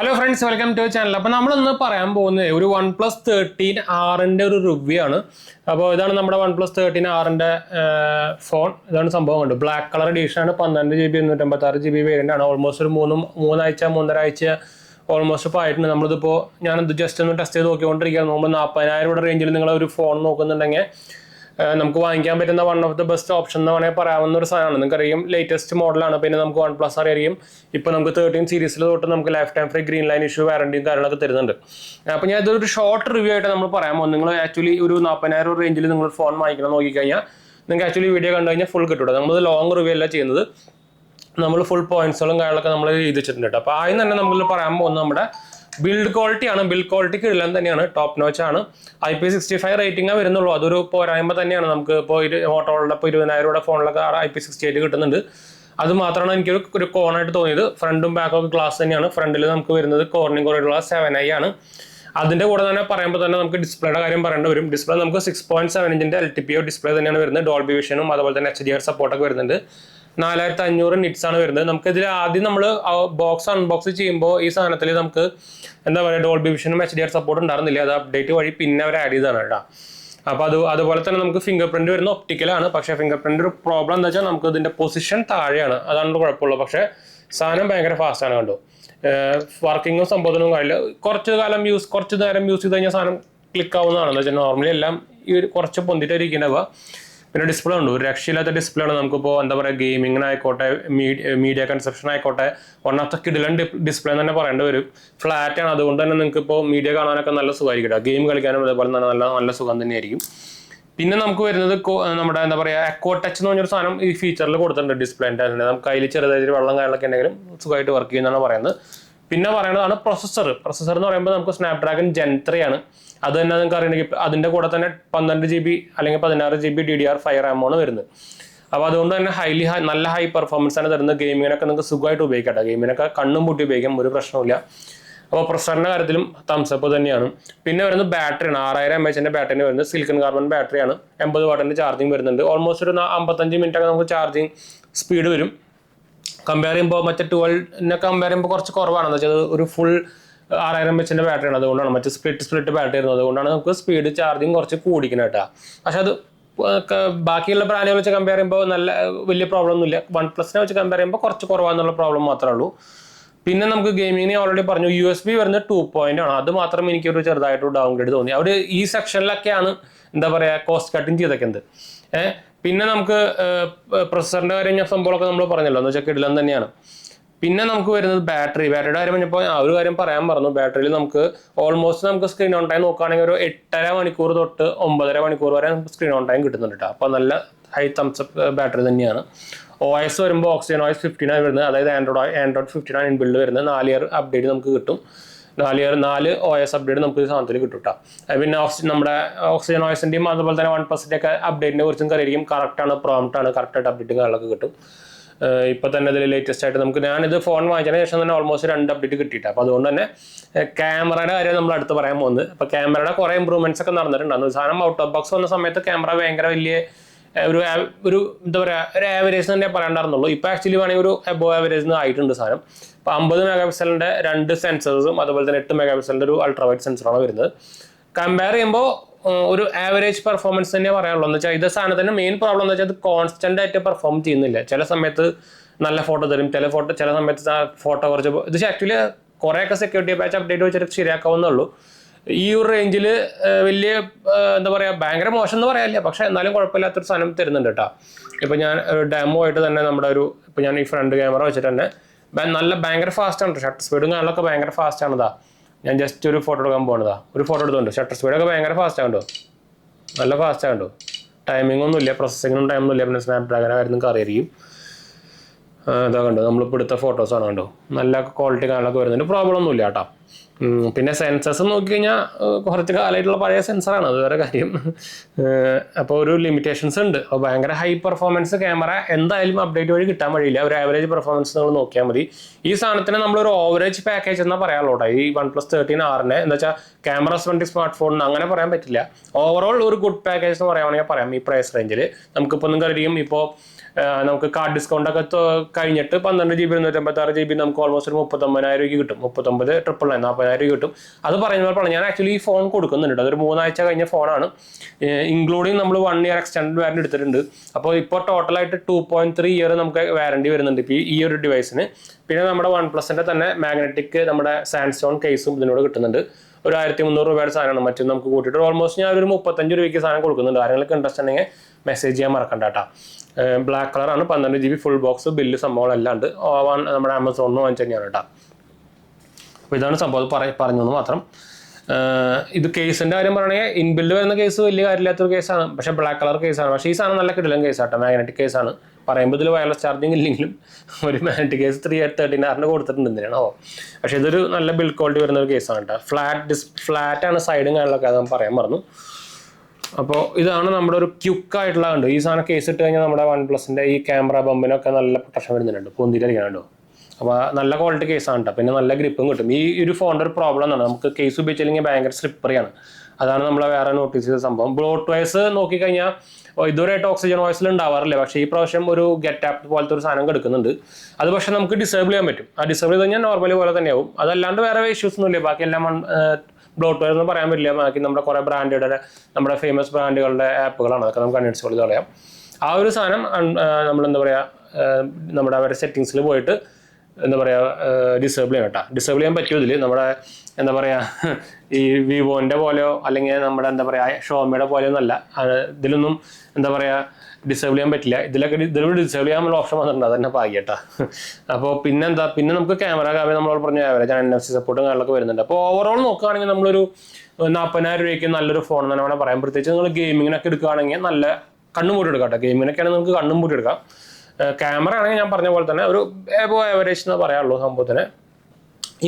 Hello friends, welcome to channel. അപ്പോൾ നമ്മളിന്ന് പറയാൻ പോകുന്നത് ഒരു OnePlus 13R ഒരു റിവ്യൂ ആണ്. അപ്പോൾ ഇതാണ് നമ്മുടെ OnePlus 13R ഫോൺ. ഇതാണ് സംഭവം. കണ്ടു ബ്ലാക്ക് കളർ എഡിഷൻ ആണ്. 12GB 256GB വേരിയൻ്റ് ആണ്. ഓൾമോസ്റ്റ് ഒരു മൂന്നര ആഴ്ച ഓൾമോസ്റ്റ് ഇപ്പോൾ ആയിട്ടുണ്ട്. നമ്മളിതിപ്പോൾ ഞാനിത് ജസ്റ്റ് ഒന്ന് ടെസ്റ്റ് ചെയ്ത് നോക്കിക്കൊണ്ടിരിക്കുകയാണ്. നമ്മൾ 40,000 റേഞ്ചിൽ നിങ്ങൾ ഒരു ഫോൺ നോക്കുന്നുണ്ടെങ്കിൽ നമുക്ക് വാങ്ങിക്കാൻ പറ്റുന്ന one of the best option എന്ന് വേണമെങ്കിൽ പറയാവുന്ന ഒരു സാധനമാണ്. നിങ്ങൾക്കറിയാം ലേറ്റസ്റ്റ് മോഡലാണ്. പിന്നെ നമുക്ക് OnePlus അറിയാം ഇപ്പോൾ നമുക്ക് 13 സീരീസിൽ തൊട്ട് നമുക്ക് life time free green line issue വാറണ്ടിയും കാര്യങ്ങളൊക്കെ തരുന്നുണ്ട്. അപ്പോൾ ഞാൻ ഇതൊരു ഷോർട്ട് റിവ്യൂ ആയിട്ട് നമ്മൾ പറയാൻ പോകും. നിങ്ങൾ ആക്ച്വലി ഒരു 40,000 റേഞ്ചിൽ നിങ്ങൾ ഫോൺ വാങ്ങിക്കണം നോക്കിക്കഴിഞ്ഞാൽ നിങ്ങൾക്ക് ആക്ച്വലി വീഡിയോ കണ്ടു കഴിഞ്ഞാൽ ഫുൾ കിട്ടും. നമ്മൾ ലോങ് റിവ്യൂ അല്ല ചെയ്യുന്നത്, നമ്മൾ ഫുൾ പോയിന്റ്സുകളും കാര്യങ്ങളൊക്കെ നമ്മൾ എഴുതി വെച്ചിട്ടുണ്ട്. അപ്പോൾ ആദ്യം തന്നെ നമ്മൾ പറയാൻ പോകുന്നത് നമ്മുടെ ബിൽഡ് ക്വാളിറ്റി ആണ്. ബിൽഡ് ക്വാളിറ്റിക്ക് എല്ലാം തന്നെയാണ്, ടോപ്പ് നോച്ച് ആണ്. IP65 റേറ്റിംഗേ വരുന്നുള്ളൂ. അതൊരു പോരായ്മ തന്നെയാണ്. നമുക്ക് ഇപ്പോൾ മോട്ടോറുടെ ഇപ്പോൾ 20,000 ഫോണിലൊക്കെ IP68 കിട്ടുന്നുണ്ട്. അത് മാത്രമാണ് എനിക്കൊരു കോണായിട്ട് തോന്നിയത്. ഫ്രണ്ടും ബാക്കും ഒക്കെ ഗ്ലാസ് തന്നെയാണ്. ഫ്രണ്ടിൽ നമുക്ക് വരുന്നത് കോർണിംഗ് കൂടെയുള്ള 7i ആണ്. അതിൻ്റെ കൂടെ തന്നെ പറയുമ്പോൾ തന്നെ നമുക്ക് ഡിസ്പ്ലേയുടെ കാര്യം പറയേണ്ടി വരും. ഡിസ്പ്ലേ നമുക്ക് 6.7 ഇഞ്ചിൻ്റെ LTPO ഡിസ്പ്ലേ തന്നെയാണ് വരുന്നത്. ഡോൾബി വിഷനും അതുപോലെ തന്നെ HDR സപ്പോർട്ടൊക്കെ വരുന്നുണ്ട്. 4500 നിറ്റ്സ് ആണ് വരുന്നത്. നമുക്കിതിൽ ആദ്യം നമ്മൾ ബോക്സ് അൺബോക്സ് ചെയ്യുമ്പോൾ ഈ സാധനത്തിൽ നമുക്ക് എന്താ പറയുക ഡോൾബി വിഷനും HDR സപ്പോർട്ട് ഉണ്ടായിരുന്നില്ല. അത് അപ്ഡേറ്റ് വഴി പിന്നെ അവർ ആഡ് ചെയ്തതാണ് കേട്ടോ. അപ്പോൾ അതുപോലെ തന്നെ നമുക്ക് ഫിംഗർ പ്രിന്റ് വരുന്ന ഒപ്റ്റിക്കലാണ്. പക്ഷേ ഫിംഗർ പ്രിന്റ് ഒരു പ്രോബ്ലം എന്താ വെച്ചാൽ നമുക്ക് ഇതിൻ്റെ പൊസിഷൻ താഴെയാണ്. അതാണ് കുഴപ്പമുള്ളൂ. പക്ഷേ സാധനം ഭയങ്കര ഫാസ്റ്റാണ് കണ്ടോ. വർക്കിങ്ങും സംബോധനവും കാര്യമില്ല. കുറച്ച് നേരം യൂസ് ചെയ്ത് കഴിഞ്ഞാൽ സാധനം ക്ലിക്ക് ആവുന്നതാണ്. എന്താ വെച്ചാൽ നോർമലി എല്ലാം ഈ ഒരു കുറച്ച് പൊന്തിട്ടായിരിക്കുന്നവ. പിന്നെ ഡിസ്പ്ലേ ഉണ്ട്, ഒരു രക്ഷയില്ലാത്ത ഡിസ്പ്ലേ ആണ്. നമുക്കിപ്പോൾ എന്താ പറയുക ഗെയിമിങ്ങിനായിക്കോട്ടെ മീഡിയ കൺസെപ്ഷൻ ആയിക്കോട്ടെ വൺ ഓഫ് ദ കിഡിലൻ ഡിസ്പ്ലേ തന്നെ പറയേണ്ടി വരും. ഫ്ലാറ്റ് ആണ്, അതുകൊണ്ട് തന്നെ നിങ്ങൾക്ക് ഇപ്പോൾ മീഡിയ കാണാനൊക്കെ നല്ല സുഖമായിരിക്കും. ഗെയിം കളിക്കാനും അതേപോലെ തന്നെ നല്ല സുഖം തന്നെയായിരിക്കും. പിന്നെ നമുക്ക് വരുന്നത് നമ്മുടെ എന്താ പറയുക എക്കോ ടച്ച് എന്ന് പറഞ്ഞൊരു സാധനം ഈ ഫീച്ചറിൽ കൊടുത്തിട്ടുണ്ട് ഡിസ്പ്ലേൻ്റെ. നമുക്ക് അതിൽ ചെറുതായിട്ട് വെള്ളം കാര്യങ്ങളൊക്കെ ഉണ്ടെങ്കിലും സുഖമായിട്ട് വർക്ക് ചെയ്യുന്നതാണ് പറയുന്നത്. പിന്നെ പറയുന്നതാണ് പ്രൊസസ്സർ എന്ന് പറയുമ്പോൾ നമുക്ക് സ്നാപ്ഡ്രാഗൺ Gen 3 ആണ്. അത് തന്നെ നിങ്ങൾക്ക് അറിയണമെങ്കിൽ അതിൻ്റെ കൂടെ തന്നെ 12GB അല്ലെങ്കിൽ 16GB DDR5 RAM ആണ് വരുന്നത്. അപ്പോൾ അതുകൊണ്ട് തന്നെ നല്ല ഹൈ പെർഫോമൻസ് ആണ് തരുന്നത്. ഗെയിമിങ്ങിനൊക്കെ നിങ്ങൾക്ക് സുഖമായിട്ട് ഉപയോഗിക്കട്ടെ. ഗെയിമിനൊക്കെ കണ്ണും പൂട്ടി ഉപയോഗിക്കാം, ഒരു പ്രശ്നമില്ല. അപ്പോൾ പ്രൊസസ്സറിൻ്റെ കാര്യത്തിലും തംസപ്പ് തന്നെയാണ്. പിന്നെ വരുന്നത് ബാറ്ററിയാണ്. 6000 mAh ബാറ്ററി വരുന്നത്. സിലിക്കൺ കാർബൺ ബാറ്ററിയാണ്. 80 വാട്ടിൻ്റെ ചാർജിങ് വരുന്നുണ്ട്. ഓൾമോസ്റ്റ് ഒരു 55 മിനിറ്റൊക്കെ നമുക്ക് ചാർജിങ് സ്പീഡ് വരും. കമ്പയർ ചെയ്യുമ്പോൾ മറ്റേ 12 കമ്പയർ ചെയ്യുമ്പോൾ കുറച്ച് കുറവാണെന്ന് വെച്ചാൽ ഒരു ഫുൾ 6000 mAh ബാറ്ററിയാണ്. അതുകൊണ്ടാണ് മറ്റേ സ്പ്ലിറ്റ് ബാറ്ററി വരുന്നത്. അതുകൊണ്ടാണ് നമുക്ക് സ്പീഡ് ചാർജിങ് കുറച്ച് കൂടിക്കണം കേട്ടോ. പക്ഷെ അത് ബാക്കിയുള്ള ബ്രാൻഡുകൾ വെച്ച് കമ്പയർ ചെയ്യുമ്പോൾ വലിയ പ്രോബ്ലം ഒന്നുമില്ല. OnePlus വെച്ച് കമ്പയർ ചെയ്യുമ്പോൾ കുറച്ച് കുറവാന്നുള്ള പ്രോബ്ലം മാത്രമേ ഉള്ളൂ. പിന്നെ നമുക്ക് ഗെയിമിങ്ങിനെ ഓൾറെഡി പറഞ്ഞു USB വരുന്നത് 2.0 ആണ്. അത് മാത്രം എനിക്കൊരു ചെറുതായിട്ട് ഡൗൺഗ്രേഡ് തോന്നി. അവർ ഈ സെക്ഷനിലൊക്കെയാണ് എന്താ പറയുക കോസ്റ്റ് കട്ടിങ് ചെയ്തൊക്കെയുണ്ട്. പിന്നെ നമുക്ക് പ്രൊസസ്സറിൻ്റെ കാര്യം സംഭവമൊക്കെ നമ്മൾ പറഞ്ഞല്ലോ, എന്ന് വെച്ചാൽ കിടിലൻ തന്നെയാണ്. പിന്നെ നമുക്ക് വരുന്നത് ബാറ്ററിയുടെ കാര്യം പറഞ്ഞപ്പോൾ ഒരു കാര്യം പറയാൻ പറഞ്ഞു. ബാറ്ററിയിൽ നമുക്ക് ഓൾമോസ്റ്റ് നമുക്ക് സ്ക്രീൻ ഓൺ ടൈം നോക്കുകയാണെങ്കിൽ ഒരു 8.5 മണിക്കൂർ തൊട്ട് 9.5 മണിക്കൂർ വരെ നമുക്ക് സ്ക്രീൻ ഓൺ ടൈം കിട്ടുന്നുണ്ട് കേട്ടോ. അപ്പോൾ നല്ല ഹൈ തംസപ്പ് ബാറ്ററി തന്നെയാണ്. OS വരുമ്പോൾ OxygenOS 15 ആണ് വരുന്നത്. അതായത് ആൻഡ്രോയിഡ് 15 ആണ് ഇൻബിൽഡ് വരുന്നത്. 4 ഇയർ അപ്ഡേറ്റ് നമുക്ക് കിട്ടും. 4 OS അപ്ഡേറ്റ് നമുക്ക് ഈ സാധനത്തിൽ കിട്ടും കേട്ടോ. പിന്നെ നമ്മുടെ OxygenOSൻ്റെയും അതുപോലെ തന്നെ OnePlus ഒക്കെ അപ്ഡേറ്റിനെ കുറിച്ചും കറിയായിരിക്കും. കറക്റ്റാണ്, പ്രോംപ്റ്റാണ്, കറക്റ്റായിട്ട് അപ്ഡേറ്റും കാര്യങ്ങളൊക്കെ കിട്ടും. ഇപ്പോൾ തന്നെ ഇതിൽ ലേറ്റസ്റ്റ് ആയിട്ട് നമുക്ക് ഞാനിത് ഫോൺ വാങ്ങിച്ചതിന് ശേഷം തന്നെ ഓൾമോസ്റ്റ് 2 അപ്ഡേറ്റ് കിട്ടിയിട്ട്. അപ്പോൾ അതുകൊണ്ട് തന്നെ ക്യാമറയുടെ കാര്യം നമ്മൾ അടുത്ത് പറയാൻ പോകുന്നത്. അപ്പോൾ ക്യാമറയുടെ കുറേ ഇമ്പ്രൂവ്മെൻറ്റ്സ് ഒക്കെ നടന്നിട്ടുണ്ട്. സാധനം ഔട്ട് ഓഫ് ബോക്സ് വന്ന സമയത്ത് ക്യാമറ ഭയങ്കര വലിയ ഒരു എന്താ പറയുക ഒരു ആവറേജ് തന്നെ പറയണ്ടായിരുന്നുള്ളൂ. ഇപ്പോൾ ആക്ച്വലി വേണമെങ്കിൽ ഒരു എബോവ് ആവറേജ് ആയിട്ടുണ്ട് സാധനം. ഇപ്പോൾ 50 മെഗാപിക്സലിൻ്റെ 2 സെൻസേഴ്സും അതുപോലെ തന്നെ 8 മെഗാപിക്സലിൻ്റെ ഒരു അൾട്രാവൈഡ് സെൻസറാണ് വരുന്നത്. കമ്പയർ ചെയ്യുമ്പോൾ ഒരു ആവറേജ് പെർഫോമൻസ് തന്നെ പറയാനുള്ളൂ. എന്ന് വെച്ചാൽ ഇത് സാധനത്തിൻ്റെ മെയിൻ പ്രോബ്ലം എന്ന് വെച്ചാൽ അത് കോൺസ്റ്റന്റ് ആയിട്ട് പെർഫോം ചെയ്യുന്നില്ല. ചില സമയത്ത് നല്ല ഫോട്ടോ തരും, ചില സമയത്ത് ഫോട്ടോ കുറച്ച് ഇത് ആക്ച്വലി കുറേയൊക്കെ സെക്യൂരിറ്റി പാച്ച് അപ്ഡേറ്റ് വെച്ചിട്ട് ശരിയാക്കാവുന്നുള്ളൂ. ഈ ഒരു റേഞ്ചിൽ വലിയ എന്താ പറയുക ഭയങ്കര മോശം എന്ന് പറയാനില്ല, പക്ഷേ എന്നാലും കുഴപ്പമില്ലാത്തൊരു സാധനം തരുന്നുണ്ട് കേട്ടോ. ഇപ്പോൾ ഞാൻ ഒരു ഡെമോ ആയിട്ട് തന്നെ ഇപ്പോൾ ഞാൻ ഈ ഫ്രണ്ട് ക്യാമറ വെച്ചിട്ട് തന്നെ ഭയങ്കര ഫാസ്റ്റാണ്. ഷട്ടർ സ്പീഡും കാര്യങ്ങളൊക്കെ ഭയങ്കര ഫാസ്റ്റാണതാ. ഞാൻ ജസ്റ്റ് ഒരു ഫോട്ടോ എടുക്കാൻ പോകുന്നതാ. ഒരു ഫോട്ടോ എടുത്തുണ്ട്. ഷട്ടർ സ്പീഡൊക്കെ ഭയങ്കര ഫാസ്റ്റാകണ്ടോ, നല്ല ഫാസ്റ്റാകണ്ടോ. ടൈമിംഗ് ഒന്നുമില്ല, പ്രോസസ്സിങ്ങിനും ടൈമൊന്നുമില്ല. പിന്നെ സ്നാപ്ഡ്രാഗൺ കാര്യം നിങ്ങൾക്ക് അറിയായിരിക്കും. ഇതാ കണ്ടോ, നമ്മളിപ്പോൾ എടുത്ത ഫോട്ടോസാണ് കണ്ടോ. നല്ല ക്വാളിറ്റി കാര്യങ്ങളൊക്കെ വരുന്നുണ്ട്, പ്രോബ്ലം ഒന്നുമില്ല കേട്ടോ. പിന്നെ സെൻസേഴ്സ് നോക്കിക്കഴിഞ്ഞാൽ കുറച്ച് കാലമായിട്ടുള്ള പഴയ സെൻസറാണ്, അത് വേറെ കാര്യം. അപ്പോൾ ഒരു ലിമിറ്റേഷൻസ് ഉണ്ട്. അപ്പോൾ ഭയങ്കര ഹൈ പെർഫോമൻസ് ക്യാമറ എന്തായാലും അപ്ഡേറ്റ് വഴി കിട്ടാൻ വഴിയില്ല. ഒരു ആവറേജ് പെർഫോമൻസ് നിങ്ങൾ നോക്കിയാൽ മതി. ഈ സാധനത്തിന് നമ്മളൊരു ഓവറേജ് പാക്കേജ് എന്നാൽ പറയാനുള്ളൂ കേട്ടോ. ഈ OnePlus 13R എന്താ വെച്ചാൽ ക്യാമറ ഫ്രണ്ട്ലി സ്മാർട്ട് ഫോൺ അങ്ങനെ പറയാൻ പറ്റില്ല. ഓവറോൾ ഒരു ഗുഡ് പാക്കേജ് എന്ന് പറയുകയാണെങ്കിൽ പറയാം. ഈ പ്രൈസ് റേഞ്ചിൽ നമുക്കിപ്പോൾ നിങ്ങൾക്ക് അറിയാം. ഇപ്പോൾ നമുക്ക് കാർഡ് ഡിസ്കൗണ്ട് ഒക്കെ കഴിഞ്ഞിട്ട് 12 GB 256 GB നമുക്ക് ഓൾമോസ്റ്റ് ഒരു 39,000 രൂപയ്ക്ക് കിട്ടും. 39,999 40,000 രൂപ കിട്ടും. അത് പറയുന്നപ്പോൾ ഞാൻ ആക്ച്വലി ഈ ഫോൺ കൊടുക്കുന്നുണ്ട്. അതൊരു 3 ആഴ്ച കഴിഞ്ഞ ഫോണാണ്, ഇൻക്ലൂഡിങ് നമ്മൾ 1 ഇയർ എക്സ്റ്റൻഡ് വാറണ്ടി എടുത്തിട്ടുണ്ട്. അപ്പോൾ ഇപ്പോൾ ടോട്ടലായിട്ട് 2.3 ഇയർ നമുക്ക് വാറണ്ടി വരുന്നുണ്ട് ഇപ്പോൾ ഈ ഒരു ഡിവൈസിന്. പിന്നെ നമ്മുടെ OnePlusന്റെ തന്നെ മാഗ്നറ്റിക് നമ്മുടെ സാൻഡ്സ്റ്റോൺ കേസും ഇതിനോട് കിട്ടുന്നുണ്ട്. ഒരു 1,300 രൂപയുടെ സാധനമാണ്. മറ്റും നമുക്ക് കൂട്ടിയിട്ട് ഓൾമോസ്റ്റ് ഞാൻ ഒരു 35 രൂപയ്ക്ക് സാധനം കൊടുക്കുന്നുണ്ട്. ആരെങ്കിലും ഇൻട്രസ്റ്റ് ഉണ്ടെങ്കിൽ മെസ്സേജ് ചെയ്യാൻ മറക്കണ്ട കേട്ടോ. ബ്ലാക്ക് കളറാണ്, 12 GB ഫുൾ ബോക്സ്, ബില്ല് സംഭവങ്ങളെല്ലാം ഉണ്ട്. നമ്മുടെ ആമസോണിൽ വാങ്ങിച്ചു തന്നെയാണ് കേട്ടോ. അപ്പോൾ ഇതാണ് സംഭവം, പറഞ്ഞതെന്ന് മാത്രം. ഇത് കേസിൻ്റെ കാര്യം പറയുകയാണെങ്കിൽ ഇൻബിൽഡ് വരുന്ന കേസ് വലിയ കാര്യമില്ലാത്തൊരു കേസാണ്, പക്ഷേ ബ്ലാക്ക് കളർ കേസാണ്. പക്ഷേ ഈ സാധനം നല്ല കിടിലൻ കേസാട്ടോ, മാഗ്നറ്റിക് കേസാണ്. പറയുമ്പോൾ ഇതിൽ വയർലെസ് ചാർജിങ് ഇല്ലെങ്കിലും ഒരു മാഗ്നറ്റിക് കേസ് 313R കൊടുത്തിട്ടുണ്ട് എന്തിനാണോ. പക്ഷേ ഇതൊരു നല്ല ബിൽഡ് ക്വാളിറ്റി വരുന്ന ഒരു കേസാണ് കേട്ടോ. ഫ്ലാറ്റാണ് സൈഡും കാര്യങ്ങളൊക്കെ, അത് പറയാൻ പറഞ്ഞു. അപ്പോൾ ഇതാണ് നമ്മുടെ ഒരു ക്യുക്കായിട്ടുള്ള കണ്ടു. ഈ സാധനം കേസ് ഇട്ട് കഴിഞ്ഞാൽ നമ്മുടെ OnePlusന്റെ ഈ ക്യാമറ ബമ്പിനൊക്കെ നല്ല പ്രൊട്ടക്ഷൻ വരുന്നുണ്ട്, പൊന്തിരിക്കാനുണ്ടോ. അപ്പോൾ നല്ല ക്വാളിറ്റി കേസാണ് കേട്ടോ. പിന്നെ നല്ല ഗ്രിപ്പും കിട്ടും. ഈ ഒരു ഫോണിൻ്റെ ഒരു പ്രോബ്ലം എന്നാണ്, നമുക്ക് കേസ് ഉപയോഗിച്ചില്ലെങ്കിൽ ഭയങ്കര സ്ലിപ്പറിയാണ്. അതാണ് നമ്മൾ വേറെ നോട്ടീസ് ചെയ്ത സംഭവം. ബ്ലോട്ട് വൈസ് നോക്കിക്കഴിഞ്ഞാൽ ഇതുവരെയായിട്ട് ഓക്സിജൻ വോയിസിൽ ഉണ്ടാവാറില്ല, പക്ഷേ ഈ പ്രാവശ്യം ഒരു ഗെറ്റ് ആപ്പ് പോലത്തെ ഒരു സാധനം എടുക്കുന്നുണ്ട്. അത് പക്ഷേ നമുക്ക് ഡിസേബിൾ ചെയ്യാൻ പറ്റും. ആ ഡിസേബിൾ ചെയ്ത് കഴിഞ്ഞാൽ നോർമലി പോലെ തന്നെയാവും. അതല്ലാണ്ട് വേറെ ഇഷ്യൂസ് ഒന്നുമില്ല. ബാക്കി എല്ലാം ബ്ലോട്ട് വയർ എന്ന് പറയാൻ പറ്റില്ല. ബാക്കി നമ്മുടെ കുറേ ബ്രാൻഡുകളുടെ, നമ്മുടെ ഫേമസ് ബ്രാൻഡുകളുടെ ആപ്പുകളാണ്, അതൊക്കെ നമുക്ക് അൺഇൻസ്റ്റാൾ ചെയ്ത് കളയാം. ആ ഒരു സാധനം നമ്മളെന്താ പറയുക, നമ്മുടെ അവരുടെ സെറ്റിങ്സിൽ പോയിട്ട് എന്താ പറയുക ഡിസേബിൾ ചെയ്യാം കേട്ടോ. ഡിസേബിൾ ചെയ്യാൻ പറ്റും ഇതിൽ. നമ്മുടെ എന്താ പറയുക ഈ വിവോൻ്റെ പോലെയോ അല്ലെങ്കിൽ നമ്മുടെ എന്താ പറയുക ഷോമിയുടെ പോലെയോ ഒന്നല്ല. ഇതിലൊന്നും എന്താ പറയുക ഡിസേബിൾ ചെയ്യാൻ പറ്റില്ല. ഇതിലൂടെ ഡിസേബിൾ ചെയ്യാനുള്ള ഓപ്ഷൻ വന്നിട്ടുണ്ട്, അതന്നെ ഭാഗ്യട്ടാ. അപ്പോൾ പിന്നെ നമുക്ക് ക്യാമറ നമ്മളോട് പറഞ്ഞ ആവറേജ് NFC സപ്പോർട്ടും കാര്യങ്ങളൊക്കെ വരുന്നുണ്ട്. അപ്പോൾ ഓവറോൾ നോക്കുകയാണെങ്കിൽ നമ്മളൊരു 40,000 രൂപയ്ക്ക് നല്ലൊരു ഫോൺ എന്ന് തന്നെ പറയാം. പ്രത്യേകിച്ച് നിങ്ങൾ ഗെയിമിങ്ങിനൊക്കെ എടുക്കുകയാണെങ്കിൽ നല്ല കണ്ണും പൂട്ടി എടുക്കാം കേട്ടോ. ഗെയിമിങ്ങിനൊക്കെയാണെങ്കിൽ നമുക്ക് കണ്ണും പൂട്ടി എടുക്കാം. ക്യാമറ ആണെങ്കിൽ ഞാൻ പറഞ്ഞ പോലെ തന്നെ ഒരു ആവറേജ് എന്ന് പറയാനുള്ളൂ. സംഭവത്തിന്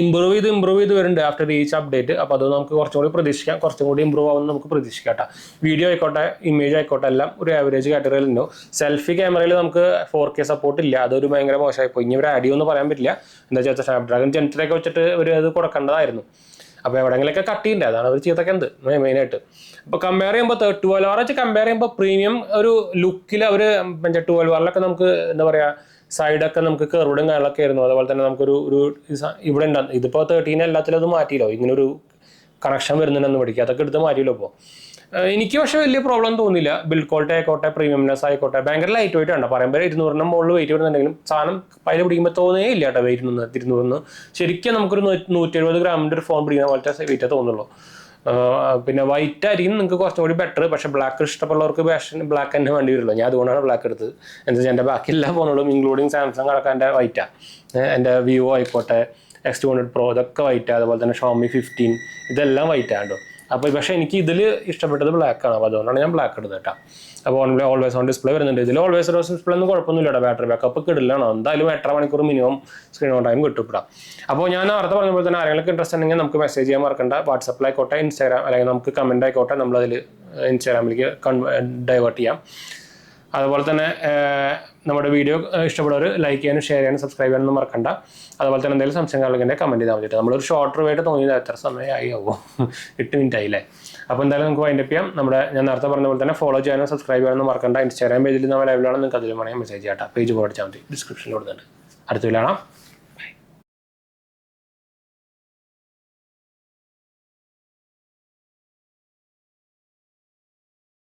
ഇമ്പ്രൂവ് ചെയ്ത് വരുന്നുണ്ട് ആഫ്റ്റർ ഈച്ച് അപ്ഡേറ്റ്. അപ്പോൾ അത് നമുക്ക് കുറച്ചും കൂടി പ്രതീക്ഷിക്കാം, കുറച്ചും കൂടി ഇമ്പ്രൂവ് ആവുമെന്ന് നമുക്ക് പ്രതീക്ഷിക്കാം കേട്ടോ. വീഡിയോ ആയിക്കോട്ടെ, ഇമേജ് ആയിക്കോട്ടെ, എല്ലാം ഒരു ആവറേജ് കാറ്റഗറിയിൽ ഉണ്ടോ. സെൽഫി ക്യാമറയിൽ നമുക്ക് 4K സപ്പോർട്ട് ഇല്ല, അതൊരു ഭയങ്കര മോശമായിപ്പോയി. ഇനി ഒരു ആഡ് ചെയ്യുമെന്ന് പറയാൻ പറ്റില്ല. എന്താ വെച്ചാൽ സ്നാപ്ഡ്രാഗൺ Gen 3 ഒക്കെ വെച്ചിട്ട് ഒരു അത് കൊടുക്കേണ്ടതായിരുന്നു. അപ്പോൾ എവിടെയെങ്കിലൊക്കെ കട്ട് ചെയ്യണ്ടേ, അതാണ് ഒരു ചീത്തൊക്കെ എന്ത് മെയിനായിട്ട്. അപ്പോൾ കമ്പയർ ചെയ്യുമ്പോൾ 12R വെച്ച് കമ്പയർ ചെയ്യുമ്പോൾ പ്രീമിയം ഒരു ലുക്കിൽ അവർ 12Rലൊക്കെ നമുക്ക് എന്താ പറയുക സൈഡൊക്കെ നമുക്ക് കെർവ്ഡും കാര്യങ്ങളൊക്കെ ആയിരുന്നു. അതുപോലെ തന്നെ നമുക്കൊരു ഇവിടെ ഉണ്ടാകും. ഇതിപ്പോൾ 13 എല്ലാത്തിലും അത് മാറ്റിയല്ലോ, ഇങ്ങനൊരു കണക്ഷൻ വരുന്നുണ്ടെന്ന് പഠിക്കുക, അതൊക്കെ എടുത്ത് മാറ്റിയല്ലോ. ഇപ്പോൾ എനിക്ക് പക്ഷേ വലിയ പ്രോബ്ലം തോന്നില്ല. ബിൽഡ് ക്വാളിറ്റി ആയിക്കോട്ടെ, പ്രീമിയംനെസ് ആയിക്കോട്ടെ, ഭയങ്കര ലൈറ്റ് വെയിറ്റ് ആണ്. പറയുമ്പോൾ 200 മുകളിൽ വെയിറ്റ് വരുന്നുണ്ടെങ്കിലും സാധനം പൈല പിടിക്കുമ്പോൾ തോന്നേ ഇല്ല കേട്ടോ വെയിറ്റ് നിന്ന് 200. ശരിക്കും നമുക്കൊരു 170 ഗ്രാമിൻ്റെ ഒരു ഫോൺ പിടിക്കുന്ന പോലത്തെ വെയിറ്റേ തോന്നുള്ളൂ. പിന്നെ വൈറ്റ് ആയിരിക്കും നിങ്ങൾക്ക് കുറച്ചും കൂടി ബെറ്റർ. പക്ഷേ ബ്ലാക്ക് ഇഷ്ടമുള്ളവർക്ക് ബ്ലാക്ക് തന്നെ വേണ്ടി വരുള്ളൂ. ഞാൻ അതുകൊണ്ടാണ് ബ്ലാക്ക് എടുത്തത്. എന്താ വെച്ചാൽ എൻ്റെ ബാക്കി എല്ലാ ഫോണുകളും ഇൻക്ലൂഡിങ് സാംസങ് അടക്കം എൻ്റെ വൈറ്റാണ്. എൻ്റെ വിവോ ആയിക്കോട്ടെ, X200 Pro ഇതൊക്കെ വൈറ്റാണ്. അതുപോലെ തന്നെ Xiaomi 15 ഇതെല്ലാം വൈറ്റാണ് കേട്ടോ. അപ്പോൾ പക്ഷേ എനിക്ക് ഇതിൽ ഇഷ്ടപ്പെട്ടത് ബ്ലാക്കാണ്. അപ്പോൾ അതുകൊണ്ടാണ് ഞാൻ ബ്ലാക്ക് എടുത്തത് കേട്ടോ. അപ്പോൾ ഓൾവേസ് ഓൺ ഡിസ്പ്ലേ വരുന്നുണ്ട്. ഇതിൽ ഓൾവേസ് ഓൺ ഡിസ്പ്ലേ ഒന്നും കുഴപ്പമൊന്നുമില്ല. ബാറ്ററി ബാക്കപ്പ് കിടിലാണ്. എന്തായാലും 8.5 മണിക്കൂർ മിനിമം സ്ക്രീൻ ഓൺ ടൈം കിട്ടും ഇവിടെ. അപ്പോൾ ഞാൻ നേരത്തെ പറഞ്ഞപ്പോൾ തന്നെ ആരെങ്കിലും ഇൻട്രസ്റ്റ് ഉണ്ടെങ്കിൽ നമുക്ക് മെസ്സേജ് ചെയ്യാൻ മറക്കണ്ട. വാട്സപ്പിലായിക്കോട്ടെ, ഇൻസ്റ്റാഗ്രാം, അല്ലെങ്കിൽ നമുക്ക് കമൻ്റ് ആയിക്കോട്ടെ, നമ്മളതിൽ ഇൻസ്റ്റാഗ്രാമിലേക്ക് ഡൈവേർട്ട് ചെയ്യാം. അതുപോലെ തന്നെ നമ്മുടെ വീഡിയോ ഇഷ്ടപ്പെടുന്നവർ ലൈക്ക് ചെയ്യാനും ഷെയർ ചെയ്യാനും സബ്സ്ക്രൈബ് ചെയ്യാനൊന്നും മറക്കണ്ട. അതുപോലെ തന്നെ എന്തെങ്കിലും സംശയങ്ങളുണ്ടെങ്കിൽ കമൻറ്റ് ചെയ്താൽ മതിയിട്ട്. നമ്മളൊരു ഷോർട്ട് റിവ്യൂയിട്ട് തോന്നിയത് എത്ര സമയമായി ആവുമോ 8 മിനിറ്റ് ആയില്ലേ. അപ്പോൾ എന്തായാലും നമുക്ക് വൈൻഡപ്പ് ചെയ്യാം. ഞാൻ നേരത്തെ പറഞ്ഞ പോലെ തന്നെ ഫോളോ ചെയ്യാനും സബ്സ്ക്രൈബ് ചെയ്യാനും മറക്കണ്ട. ഇൻസ്റ്റാഗ്രാം പേജിൽ നമ്മൾ ലൈവിലാണ്, നിങ്ങൾക്ക് അതിൽ വേണമെങ്കിൽ മെസ്സേജ് ചെയ്യാം. പേജ് പോയി അടിച്ചാൽ മതി, ഡിസ്ക്രിപ്ഷനിൽ കൊടുക്കുന്നുണ്ട്. അടുത്ത വീഡിയോ കാണാം.